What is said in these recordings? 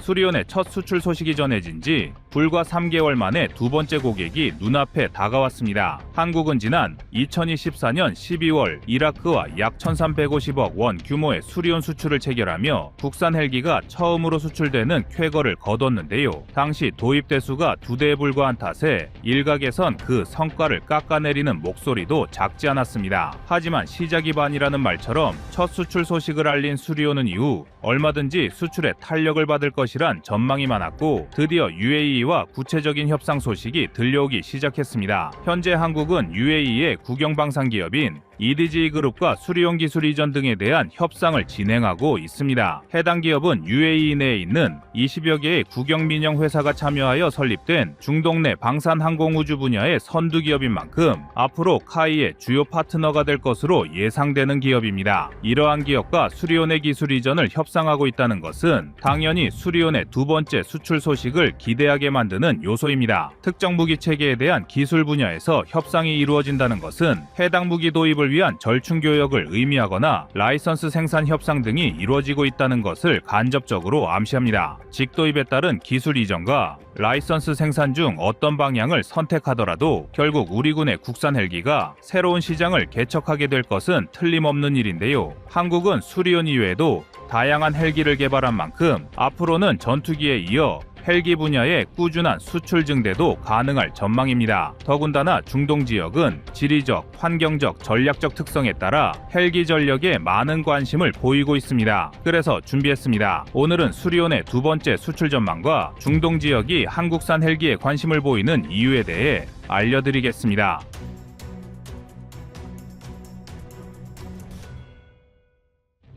수리온의 첫 수출 소식이 전해진 지 불과 3개월 만에 두 번째 고객이 눈앞에 다가왔습니다. 한국은 지난 2024년 12월 이라크와 약 1,350억 원 규모의 수리온 수출을 체결하며 국산 헬기가 처음으로 수출되는 쾌거를 거뒀는데요. 당시 도입 대수가 2대에 불과한 탓에 일각에선 그 성과를 깎아내리는 목소리도 작지 않았습니다. 하지만 시작이 반이라는 말처럼 첫 수출 소식을 알린 수리온은 이후 얼마든지 수출에 탄력을 받을 것이란 전망이 많았고 드디어 UAE와 구체적인 협상 소식이 들려오기 시작했습니다. 현재 한국은 UAE의 국영방산 기업인 EDG 그룹과 수리온 기술 이전 등에 대한 협상을 진행하고 있습니다. 해당 기업은 UAE 내에 있는 20여 개의 국영민영 회사가 참여하여 설립된 중동 내 방산 항공우주 분야의 선두 기업인 만큼 앞으로 카이의 주요 파트너가 될 것으로 예상되는 기업입니다. 이러한 기업과 수리온의 기술 이전을 협상하고 있다는 것은 당연히 수리온의 두 번째 수출 소식을 기대하게 만드는 요소입니다. 특정 무기 체계에 대한 기술 분야에서 협상이 이루어진다는 것은 해당 무기 도입을 위한 절충 교역을 의미하거나 라이선스 생산 협상 등이 이루어지고 있다는 것을 간접적으로 암시합니다. 직도입에 따른 기술 이전과 라이선스 생산 중 어떤 방향을 선택하더라도 결국 우리 군의 국산 헬기가 새로운 시장을 개척하게 될 것은 틀림없는 일인데요. 한국은 수리온 이외에도 다양한 헬기를 개발한 만큼 앞으로는 전투기에 이어 헬기 분야의 꾸준한 수출 증대도 가능할 전망입니다. 더군다나 중동 지역은 지리적, 환경적, 전략적 특성에 따라 헬기 전력에 많은 관심을 보이고 있습니다. 그래서 준비했습니다. 오늘은 수리온의 두 번째 수출 전망과 중동 지역이 한국산 헬기에 관심을 보이는 이유에 대해 알려드리겠습니다.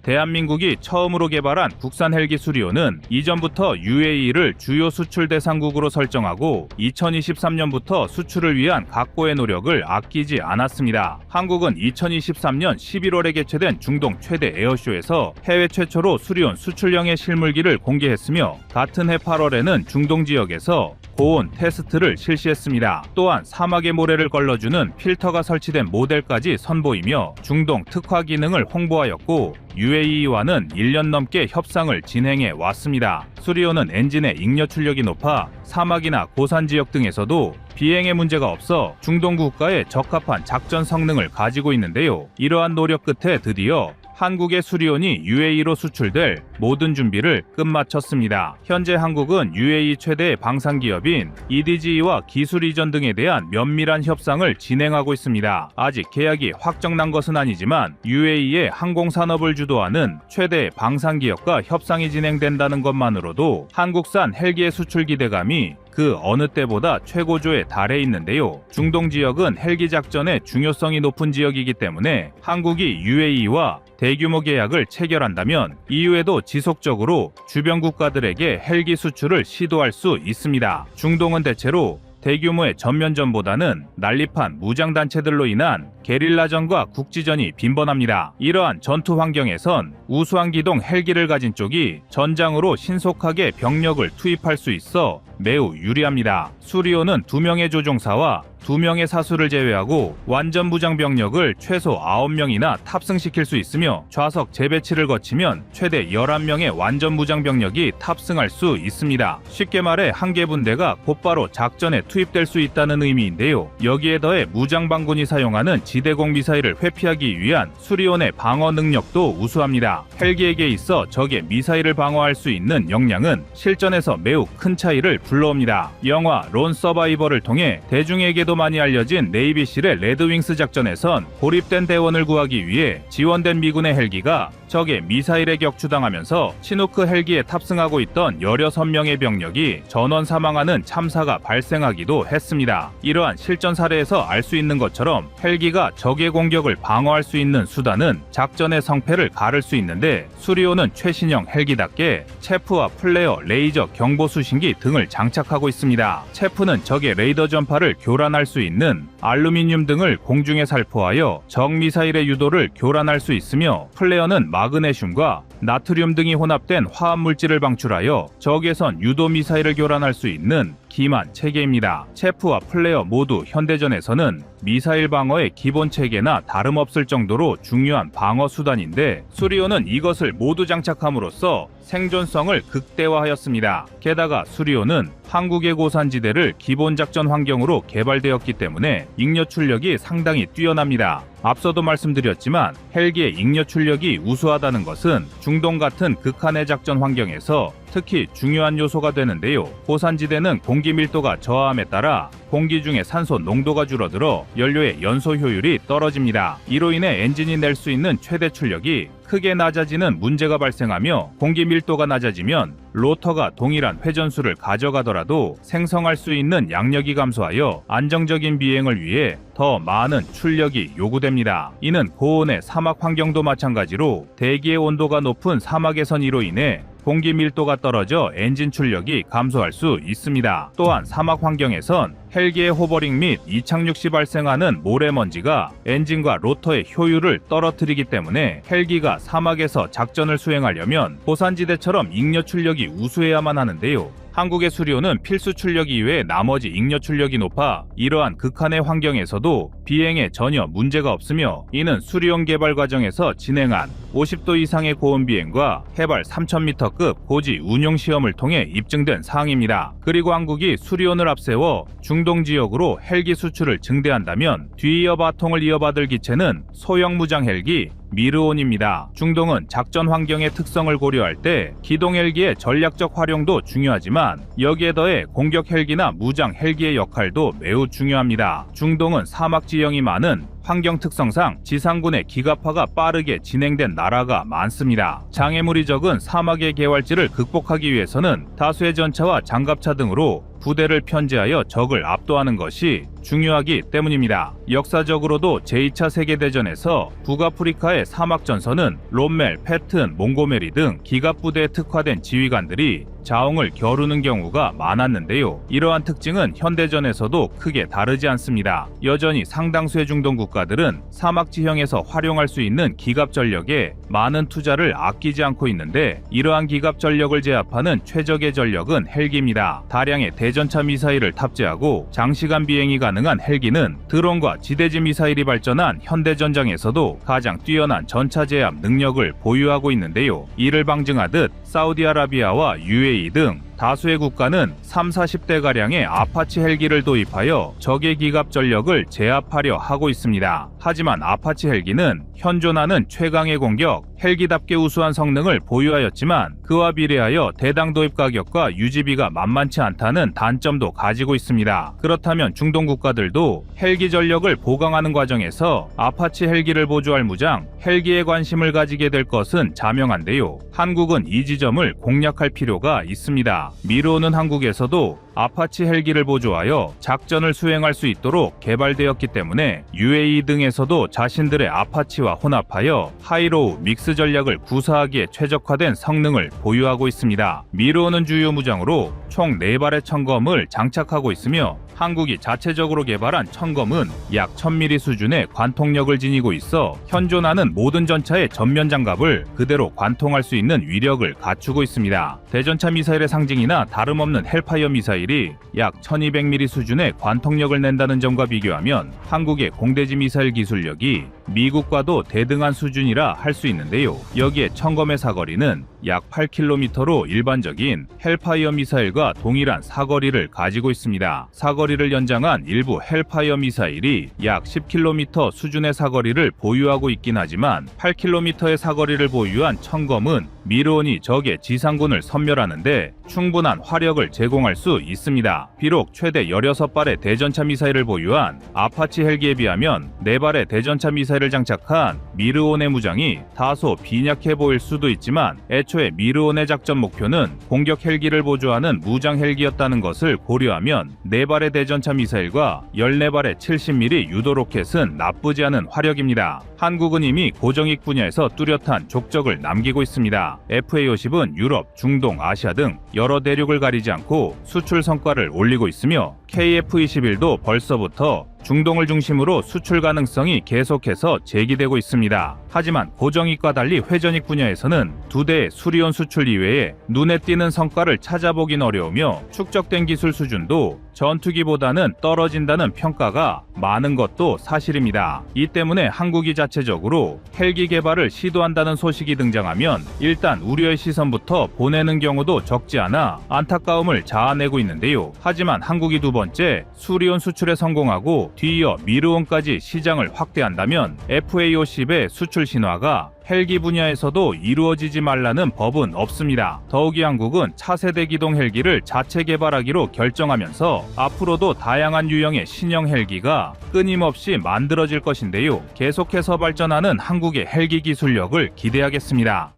대한민국이 처음으로 개발한 국산 헬기 수리온은 이전부터 UAE를 주요 수출 대상국으로 설정하고 2023년부터 수출을 위한 각고의 노력을 아끼지 않았습니다. 한국은 2023년 11월에 개최된 중동 최대 에어쇼에서 해외 최초로 수리온 수출형의 실물기를 공개했으며 같은 해 8월에는 중동 지역에서 고온 테스트를 실시했습니다. 또한 사막의 모래를 걸러주는 필터가 설치된 모델까지 선보이며 중동 특화 기능을 홍보하였고 UAE와는 1년 넘게 협상을 진행해 왔습니다. 수리온은 엔진의 잉여 출력이 높아 사막이나 고산 지역 등에서도 비행에 문제가 없어 중동 국가에 적합한 작전 성능을 가지고 있는데요. 이러한 노력 끝에 드디어 한국의 수리온이 UAE로 수출될 모든 준비를 끝마쳤습니다. 현재 한국은 UAE 최대의 방산기업인 EDG와 기술 이전 등에 대한 면밀한 협상을 진행하고 있습니다. 아직 계약이 확정난 것은 아니지만 UAE의 항공산업을 주도하는 최대의 방산기업과 협상이 진행된다는 것만으로도 한국산 헬기의 수출 기대감이 그 어느 때보다 최고조에 달해 있는데요. 중동 지역은 헬기 작전의 중요성이 높은 지역이기 때문에 한국이 UAE와 대규모 계약을 체결한다면 이후에도 지속적으로 주변 국가들에게 헬기 수출을 시도할 수 있습니다. 중동은 대체로 대규모의 전면전보다는 난립한 무장단체들로 인한 게릴라전과 국지전이 빈번합니다. 이러한 전투 환경에선 우수한 기동 헬기를 가진 쪽이 전장으로 신속하게 병력을 투입할 수 있어 매우 유리합니다. 수리온은 2명의 조종사와 2명의 사수를 제외하고 완전 무장 병력을 최소 9명이나 탑승시킬 수 있으며 좌석 재배치를 거치면 최대 11명의 완전 무장 병력이 탑승할 수 있습니다. 쉽게 말해 한 개 분대가 곧바로 작전에 투입될 수 있다는 의미인데요. 여기에 더해 무장방군이 사용하는 지대공 미사일을 회피하기 위한 수리온의 방어 능력도 우수합니다. 헬기에게 있어 적의 미사일을 방어할 수 있는 역량은 실전에서 매우 큰 차이를 불러옵니다. 영화 론 서바이벌을 통해 대중에게도 많이 알려진 네이비실의 레드윙스 작전에선 고립된 대원을 구하기 위해 지원된 미군의 헬기가 적의 미사일에 격추당하면서 치누크 헬기에 탑승하고 있던 16명의 병력이 전원 사망하는 참사가 발생하기도 했습니다. 이러한 실전 사례에서 알 수 있는 것처럼 헬기가 적의 공격을 방어할 수 있는 수단은 작전의 성패를 가를 수 있는데 수리온은 최신형 헬기답게 체프와 플레어, 레이저, 경보 수신기 등을 장착하고 있습니다. 체프는 적의 레이더 전파를 교란할 수 있는 알루미늄 등을 공중에 살포하여 적 미사일의 유도를 교란할 수 있으며 플레어는 마그네슘과 나트륨 등이 혼합된 화합 물질을 방출하여 적외선 유도 미사일을 교란할 수 있는 기만 체계입니다. 체프와 플레어 모두 현대전에서는 미사일 방어의 기본 기본 체계나 다름없을 정도로 중요한 방어 수단인데 수리온은 이것을 모두 장착함으로써 생존성을 극대화하였습니다. 게다가 수리온은 한국의 고산지대를 기본 작전 환경으로 개발되었기 때문에 잉여 출력이 상당히 뛰어납니다. 앞서도 말씀드렸지만 헬기의 잉여 출력이 우수하다는 것은 중동 같은 극한의 작전 환경에서 특히 중요한 요소가 되는데요. 고산지대는 공기 밀도가 저하함에 따라 공기 중에 산소 농도가 줄어들어 연료의 연소 효율이 떨어집니다. 이로 인해 엔진이 낼 수 있는 최대 출력이 크게 낮아지는 문제가 발생하며 공기 밀도가 낮아지면 로터가 동일한 회전수를 가져가더라도 생성할 수 있는 양력이 감소하여 안정적인 비행을 위해 더 많은 출력이 요구됩니다. 이는 고온의 사막 환경도 마찬가지로 대기의 온도가 높은 사막에선 이로 인해 공기 밀도가 떨어져 엔진 출력이 감소할 수 있습니다. 또한 사막 환경에선 헬기의 호버링 및 이착륙 시 발생하는 모래먼지가 엔진과 로터의 효율을 떨어뜨리기 때문에 헬기가 사막에서 작전을 수행하려면 고산지대처럼 잉여 출력이 우수해야만 하는데요. 한국의 수리온은 필수 출력 이외에 나머지 잉여 출력이 높아 이러한 극한의 환경에서도 비행에 전혀 문제가 없으며 이는 수리온 개발 과정에서 진행한 50도 이상의 고온 비행과 해발 3000m급 고지 운용 시험을 통해 입증된 사항입니다. 그리고 한국이 수리온을 앞세워 중동 지역으로 헬기 수출을 증대한다면 뒤이어 바통을 이어받을 기체는 소형 무장 헬기 미르온입니다. 중동은 작전 환경의 특성을 고려할 때 기동 헬기의 전략적 활용도 중요하지만 여기에 더해 공격 헬기나 무장 헬기의 역할도 매우 중요합니다. 중동은 사막 지형이 많은 환경 특성상 지상군의 기갑화가 빠르게 진행된 나라가 많습니다. 장애물이 적은 사막의 개활지를 극복하기 위해서는 다수의 전차와 장갑차 등으로 부대를 편제하여 적을 압도하는 것이 중요하기 때문입니다. 역사적으로도 제2차 세계대전에서 북아프리카의 사막전선은 롬멜, 패튼, 몽고메리 등 기갑부대에 특화된 지휘관들이 자웅을 겨루는 경우가 많았는데요. 이러한 특징은 현대전에서도 크게 다르지 않습니다. 여전히 상당수의 중동 국가들은 사막 지형에서 활용할 수 있는 기갑 전력에 많은 투자를 아끼지 않고 있는데 이러한 기갑 전력을 제압하는 최적의 전력은 헬기입니다. 다량의 대전차 미사일을 탑재하고 장시간 비행이 가능한 헬기는 드론과 지대지 미사일이 발전한 현대전장에서도 가장 뛰어난 전차 제압 능력을 보유하고 있는데요. 이를 방증하듯 사우디아라비아와 UAE 등 다수의 국가는 30-40대가량의 아파치 헬기를 도입하여 적의 기갑 전력을 제압하려 하고 있습니다. 하지만 아파치 헬기는 현존하는 최강의 공격, 헬기답게 우수한 성능을 보유하였지만 그와 비례하여 대당 도입 가격과 유지비가 만만치 않다는 단점도 가지고 있습니다. 그렇다면 중동 국가들도 헬기 전력을 보강하는 과정에서 아파치 헬기를 보조할 무장, 헬기에 관심을 가지게 될 것은 자명한데요. 한국은 이 지점을 공략할 필요가 있습니다. 미르온은 한국에서도 아파치 헬기를 보조하여 작전을 수행할 수 있도록 개발되었기 때문에 UAE 등에서도 자신들의 아파치와 혼합하여 하이로우 믹스 전략을 구사하기에 최적화된 성능을 보유하고 있습니다. 미르온은 주요 무장으로 총 4발의 청검을 장착하고 있으며 한국이 자체적으로 개발한 청검은 약 1000mm 수준의 관통력을 지니고 있어 현존하는 모든 전차의 전면 장갑을 그대로 관통할 수 있는 위력을 갖추고 있습니다. 대전차 미사일의 상징이나 다름없는 헬파이어 미사일이 약 1200mm 수준의 관통력을 낸다는 점과 비교하면 한국의 공대지 미사일 기술력이 미국과도 대등한 수준이라 할 수 있는데요. 여기에 청검의 사거리는 약 8km로 일반적인 헬파이어 미사일과 동일한 사거리를 가지고 있습니다. 사거리를 연장한 일부 헬파이어 미사일이 약 10km 수준의 사거리를 보유하고 있긴 하지만 8km의 사거리를 보유한 청검은 미르온이 적의 지상군을 섬멸하는데 충분한 화력을 제공할 수 있습니다. 비록 최대 16발의 대전차 미사일을 보유한 아파치 헬기에 비하면 4발의 대전차 미사일을 장착한 미르온의 무장이 다소 빈약해 보일 수도 있지만 애초에 미르온의 작전 목표는 공격 헬기를 보조하는 무장 헬기였다는 것을 고려하면 4발의 대전차 미사일과 14발의 70mm 유도 로켓은 나쁘지 않은 화력입니다. 한국은 이미 고정익 분야에서 뚜렷한 족적을 남기고 있습니다. FA-50은 유럽, 중동, 아시아 등 여러 대륙을 가리지 않고 수출 성과를 올리고 있으며 KF-21도 벌써부터 중동을 중심으로 수출 가능성이 계속해서 제기되고 있습니다. 하지만 고정익과 달리 회전익 분야에서는 2대의 수리온 수출 이외에 눈에 띄는 성과를 찾아보긴 어려우며 축적된 기술 수준도 전투기보다는 떨어진다는 평가가 많은 것도 사실입니다. 이 때문에 한국이 자체적으로 헬기 개발을 시도한다는 소식이 등장하면 일단 우려의 시선부터 보내는 경우도 적지 않아 안타까움을 자아내고 있는데요. 하지만 한국이 두 번째 수리온 수출에 성공하고 뒤이어 미르온까지 시장을 확대한다면 FA50의 수출 신화가 헬기 분야에서도 이루어지지 말라는 법은 없습니다. 더욱이 한국은 차세대 기동 헬기를 자체 개발하기로 결정하면서 앞으로도 다양한 유형의 신형 헬기가 끊임없이 만들어질 것인데요. 계속해서 발전하는 한국의 헬기 기술력을 기대하겠습니다.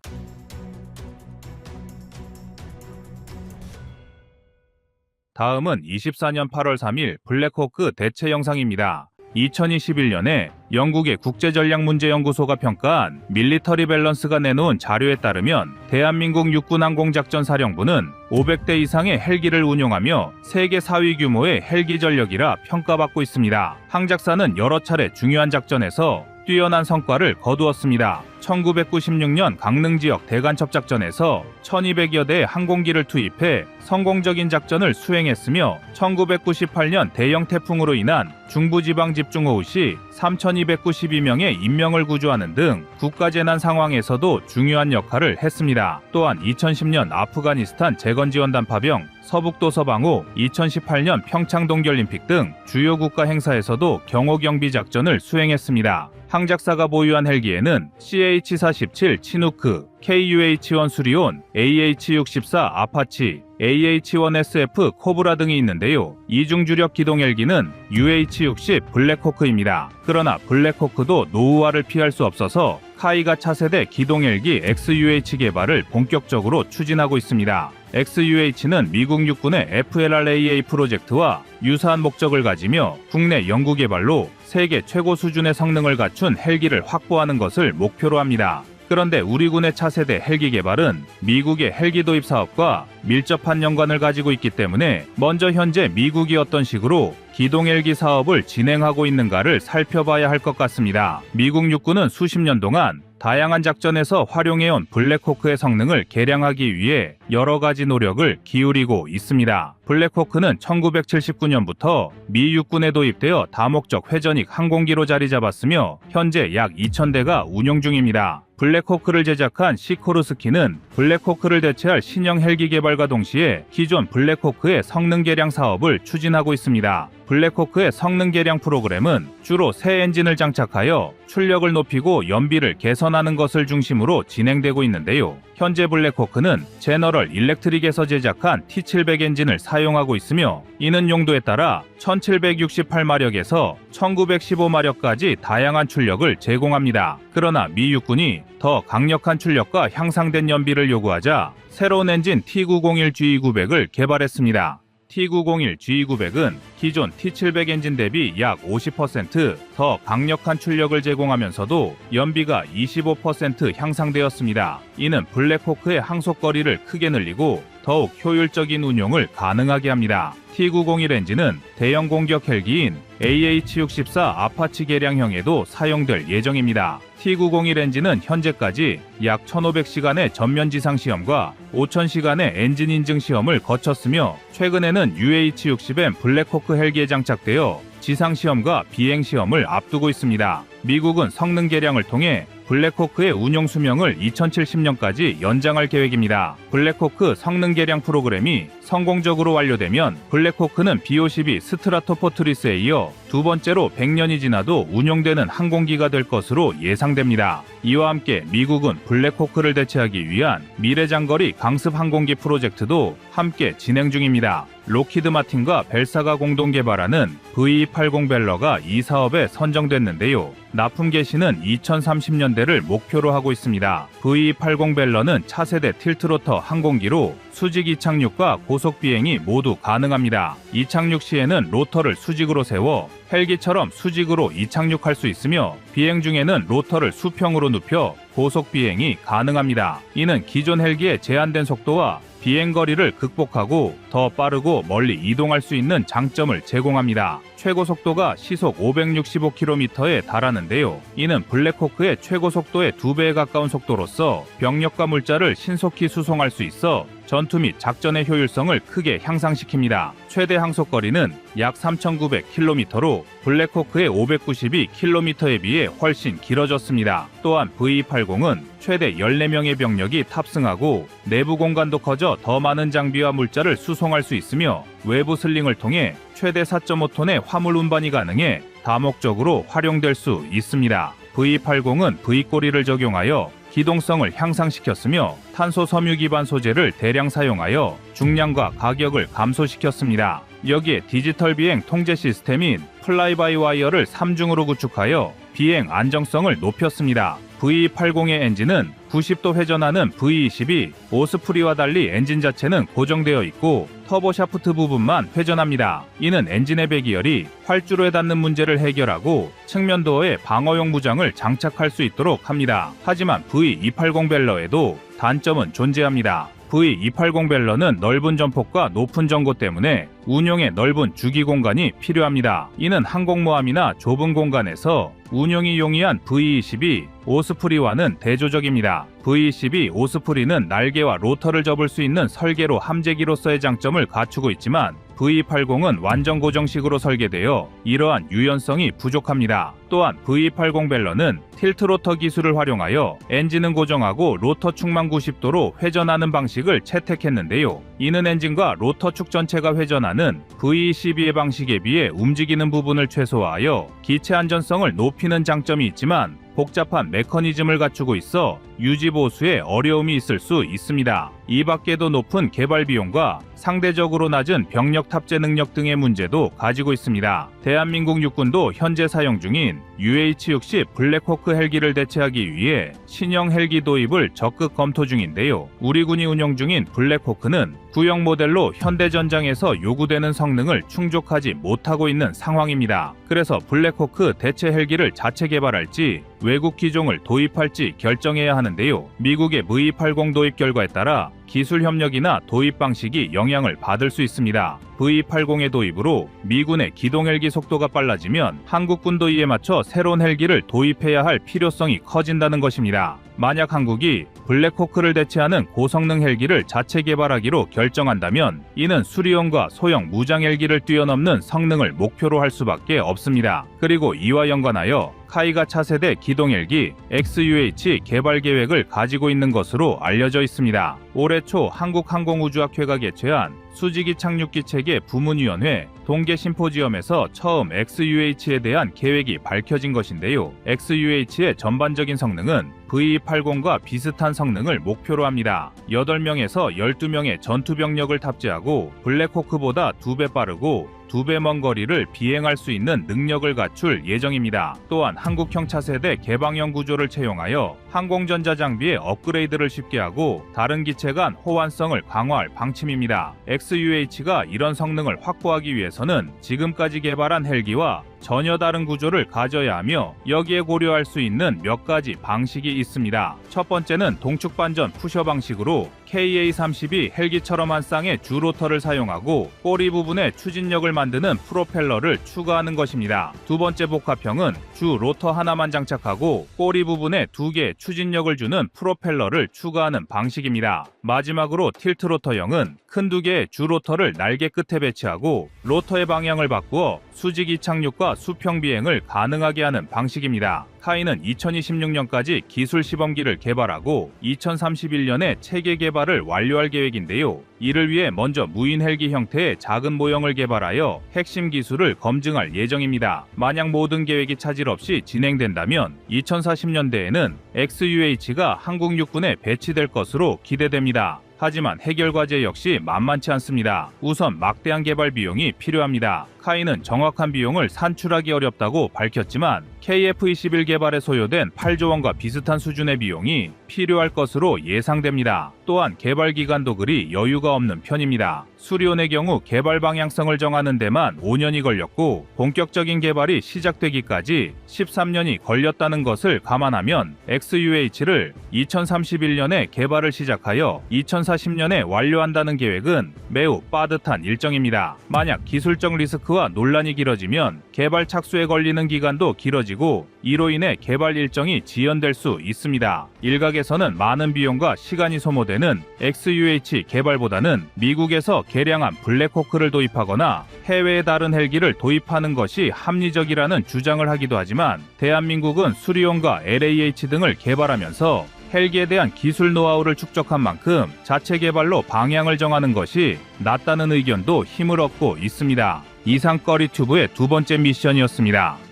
다음은 24년 8월 3일 블랙호크 대체 영상입니다. 2021년에 영국의 국제전략문제연구소가 평가한 밀리터리 밸런스가 내놓은 자료에 따르면 대한민국 육군항공작전사령부는 500대 이상의 헬기를 운용하며 세계 4위 규모의 헬기 전력이라 평가받고 있습니다. 항작사는 여러 차례 중요한 작전에서 뛰어난 성과를 거두었습니다. 1996년 강릉지역 대간첩 작전에서 1200여 대의 항공기를 투입해 성공적인 작전을 수행했으며 1998년 대형 태풍으로 인한 중부지방 집중호우 시 3292명의 인명을 구조하는 등 국가재난 상황에서도 중요한 역할을 했습니다. 또한 2010년 아프가니스탄 재건지원 파병, 서북도 서방호, 2018년 평창 동계올림픽 등 주요 국가 행사에서도 경호경비 작전을 수행했습니다. 항작사가 보유한 헬기에는 CH-47 치누크, KUH-1 수리온, AH-64 아파치, AH-1SF 코브라 등이 있는데요. 이중주력 기동 헬기는 UH-60 블랙호크입니다. 그러나 블랙호크도 노후화를 피할 수 없어서 카이가 차세대 기동 헬기 XUH 개발을 본격적으로 추진하고 있습니다. XUH는 미국 육군의 FLRAA 프로젝트와 유사한 목적을 가지며 국내 연구 개발로 세계 최고 수준의 성능을 갖춘 헬기를 확보하는 것을 목표로 합니다. 그런데 우리 군의 차세대 헬기 개발은 미국의 헬기 도입 사업과 밀접한 연관을 가지고 있기 때문에 먼저 현재 미국이 어떤 식으로 기동 헬기 사업을 진행하고 있는가를 살펴봐야 할 것 같습니다. 미국 육군은 수십 년 동안 다양한 작전에서 활용해온 블랙호크의 성능을 개량하기 위해 여러 가지 노력을 기울이고 있습니다. 블랙호크는 1979년부터 미 육군에 도입되어 다목적 회전익 항공기로 자리 잡았으며 현재 약 2000대가 운용 중입니다. 블랙호크를 제작한 시코르스키는 블랙호크를 대체할 신형 헬기 개발과 동시에 기존 블랙호크의 성능 개량 사업을 추진하고 있습니다. 블랙호크의 성능 개량 프로그램은 주로 새 엔진을 장착하여 출력을 높이고 연비를 개선하는 것을 중심으로 진행되고 있는데요. 현재 블랙호크는 제너럴 일렉트릭에서 제작한 T700 엔진을 사용하고 있으며 이는 용도에 따라 1768마력에서 1915마력까지 다양한 출력을 제공합니다. 그러나 미 육군이 더 강력한 출력과 향상된 연비를 요구하자 새로운 엔진 T901GE900을 개발했습니다. T901GE900은 기존 T700 엔진 대비 약 50% 강력한 출력을 제공하면서도 연비가 25% 향상되었습니다. 이는 블랙호크의 항속거리를 크게 늘리고 더욱 효율적인 운용을 가능하게 합니다. T901 엔진은 대형 공격 헬기인 AH-64 아파치 개량형에도 사용될 예정입니다. T901 엔진은 현재까지 약 1500시간의 전면 지상 시험과 5000시간의 엔진 인증 시험을 거쳤으며 최근에는 UH-60M 블랙호크 헬기에 장착되어 지상 시험과 비행 시험을 앞두고 있습니다. 미국은 성능 개량을 통해 블랙호크의 운용 수명을 2070년까지 연장할 계획입니다. 블랙호크 성능 개량 프로그램이 성공적으로 완료되면 블랙호크는 B-52 스트라토포트리스에 이어 두 번째로 100년이 지나도 운용되는 항공기가 될 것으로 예상됩니다. 이와 함께 미국은 블랙호크를 대체하기 위한 미래장거리 강습 항공기 프로젝트도 함께 진행 중입니다. 록히드 마틴과 벨사가 공동 개발하는 V-80 벨러가 이 사업에 선정됐는데요. 납품 개시는 2030년대를 목표로 하고 있습니다. V-80 벨러는 차세대 틸트로터 항공기로 수직 이착륙과 고속 비행이 모두 가능합니다. 이착륙 시에는 로터를 수직으로 세워 헬기처럼 수직으로 이착륙할 수 있으며 비행 중에는 로터를 수평으로 눕혀 고속 비행이 가능합니다. 이는 기존 헬기의 제한된 속도와 비행거리를 극복하고 더 빠르고 멀리 이동할 수 있는 장점을 제공합니다. 최고 속도가 시속 565km에 달하는데요. 이는 블랙호크의 최고 속도의 2배에 가까운 속도로서 병력과 물자를 신속히 수송할 수 있어 전투 및 작전의 효율성을 크게 향상시킵니다. 최대 항속거리는 약 3,900km로 블랙호크의 592km에 비해 훨씬 길어졌습니다. 또한 V-80은 최대 14명의 병력이 탑승하고 내부 공간도 커져 더 많은 장비와 물자를 수송할 수 있으며 외부 슬링을 통해 최대 4.5톤의 화물 운반이 가능해 다목적으로 활용될 수 있습니다. V-80은 V꼬리를 적용하여 기동성을 향상시켰으며 탄소 섬유 기반 소재를 대량 사용하여 중량과 가격을 감소시켰습니다. 여기에 디지털 비행 통제 시스템인 플라이바이와이어를 3중으로 구축하여 비행 안정성을 높였습니다. V-80의 엔진은 90도 회전하는 V22 오스프리와 달리 엔진 자체는 고정되어 있고 터보 샤프트 부분만 회전합니다. 이는 엔진의 배기열이 활주로에 닿는 문제를 해결하고 측면 도어에 방어용 무장을 장착할 수 있도록 합니다. 하지만 V280 벨러에도 단점은 존재합니다. V280 벨러는 넓은 전폭과 높은 전고 때문에 운용에 넓은 주기 공간이 필요합니다. 이는 항공모함이나 좁은 공간에서 운용이 용이한 V22 오스프리와는 대조적입니다. V22 오스프리는 날개와 로터를 접을 수 있는 설계로 함재기로서의 장점을 갖추고 있지만 V80은 완전 고정식으로 설계되어 이러한 유연성이 부족합니다. 또한 V80 벨러는 틸트 로터 기술을 활용하여 엔진은 고정하고 로터 축만 90도로 회전하는 방식을 채택했는데요. 이는 엔진과 로터 축 전체가 회전하는 V12의 방식에 비해 움직이는 부분을 최소화하여 기체 안전성을 높이는 장점이 있지만 복잡한 메커니즘을 갖추고 있어 유지 보수에 어려움이 있을 수 있습니다. 이 밖에도 높은 개발 비용과 상대적으로 낮은 병력 탑재 능력 등의 문제도 가지고 있습니다. 대한민국 육군도 현재 사용 중인 UH-60 블랙호크 헬기를 대체하기 위해 신형 헬기 도입을 적극 검토 중인데요. 우리 군이 운영 중인 블랙호크는 구형 모델로 현대전장에서 요구되는 성능을 충족하지 못하고 있는 상황입니다. 그래서 블랙호크 대체 헬기를 자체 개발할지 외국 기종을 도입할지 결정해야 하는데요. 미국의 V80 도입 결과에 따라 기술 협력이나 도입 방식이 영향을 받을 수 있습니다. V80의 도입으로 미군의 기동 헬기 속도가 빨라지면 한국군도 이에 맞춰 새로운 헬기를 도입해야 할 필요성이 커진다는 것입니다. 만약 한국이 블랙호크를 대체하는 고성능 헬기를 자체 개발하기로 결정한다면 이는 수리용과 소형 무장 헬기를 뛰어넘는 성능을 목표로 할 수밖에 없습니다. 그리고 이와 연관하여 카이가 차세대 기동 헬기 XUH 개발 계획을 가지고 있는 것으로 알려져 있습니다. 올해 초 한국항공우주학회가 개최한 수직이 착륙기 체계 부문위원회 동계 심포지엄에서 처음 XUH에 대한 계획이 밝혀진 것인데요. XUH의 전반적인 성능은 V80과 비슷한 성능을 목표로 합니다. 8명에서 12명의 전투병력을 탑재하고 블랙호크보다 2배 빠르고 2배 먼 거리를 비행할 수 있는 능력을 갖출 예정입니다. 또한 한국형 차세대 개방형 구조를 채용하여 항공전자 장비의 업그레이드를 쉽게 하고 다른 기체 간 호환성을 강화할 방침입니다. XUH가 이런 성능을 확보하기 위해서는 지금까지 개발한 헬기와 전혀 다른 구조를 가져야 하며 여기에 고려할 수 있는 몇 가지 방식이 있습니다. 첫 번째는 동축반전 푸셔 방식으로 KA-32 헬기처럼 한 쌍의 주 로터를 사용하고 꼬리 부분에 추진력을 만드는 프로펠러를 추가하는 것입니다. 두 번째 복합형은 주 로터 하나만 장착하고 꼬리 부분에 2개의 추진력을 주는 프로펠러를 추가하는 방식입니다. 마지막으로 틸트 로터형은 큰 2개의 주 로터를 날개 끝에 배치하고 로터의 방향을 바꾸어 수직이 착륙과 수평 비행을 가능하게 하는 방식입니다. 카이는 2026년까지 기술 시범기를 개발하고 2031년에 체계 개발을 완료할 계획인데요. 이를 위해 먼저 무인 헬기 형태의 작은 모형을 개발하여 핵심 기술을 검증할 예정입니다. 만약 모든 계획이 차질 없이 진행된다면 2040년대에는 XUH가 한국 육군에 배치될 것으로 기대됩니다. 하지만 해결 과제 역시 만만치 않습니다. 우선 막대한 개발 비용이 필요합니다. 카이는 정확한 비용을 산출하기 어렵다고 밝혔지만 KF-21 개발에 소요된 8조 원과 비슷한 수준의 비용이 필요할 것으로 예상됩니다. 또한 개발 기간도 그리 여유가 없는 편입니다. 수리온의 경우 개발 방향성을 정하는 데만 5년이 걸렸고 본격적인 개발이 시작되기까지 13년이 걸렸다는 것을 감안하면 XUH를 2031년에 개발을 시작하여 2040년에 완료한다는 계획은 매우 빠듯한 일정입니다. 만약 기술적 리스크와 리스크와 논란이 길어지면 개발 착수에 걸리는 기간도 길어지고 이로 인해 개발 일정이 지연될 수 있습니다. 일각에서는 많은 비용과 시간이 소모되는 XUH 개발보다는 미국에서 개량한 블랙호크를 도입하거나 해외의 다른 헬기를 도입하는 것이 합리적이라는 주장을 하기도 하지만 대한민국은 수리온과 LAH 등을 개발하면서 헬기에 대한 기술 노하우를 축적한 만큼 자체 개발로 방향을 정하는 것이 낫다는 의견도 힘을 얻고 있습니다. 이상 꺼리튜브의 두 번째 미션이었습니다.